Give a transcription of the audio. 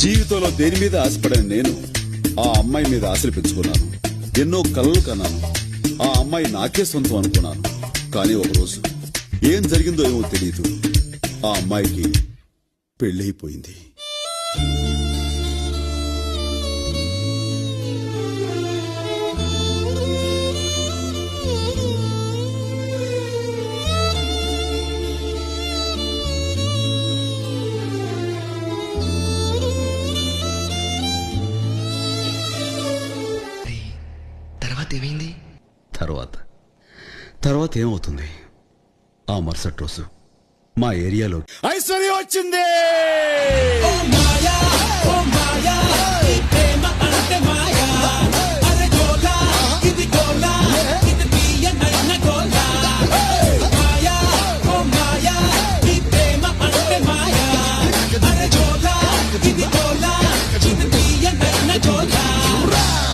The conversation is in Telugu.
జీవితంలో దేని మీద ఆశపడని నేను ఆ అమ్మాయి మీద ఆశలు పెంచుకున్నాను. ఎన్నో కలలు కన్నాను. ఆ అమ్మాయి నాకే సొంతం అనుకున్నాను. కానీ ఒకరోజు ఏం జరిగిందో ఏమో తెలియదు. ఆ అమ్మాయికి పెళ్ళైపోయింది. తర్వాత ఏమైంది? తర్వాత ఏమవుతుంది? ఆ మరుసటి రోజు మా ఏరియాలో ఐశ్వర్య వచ్చింది.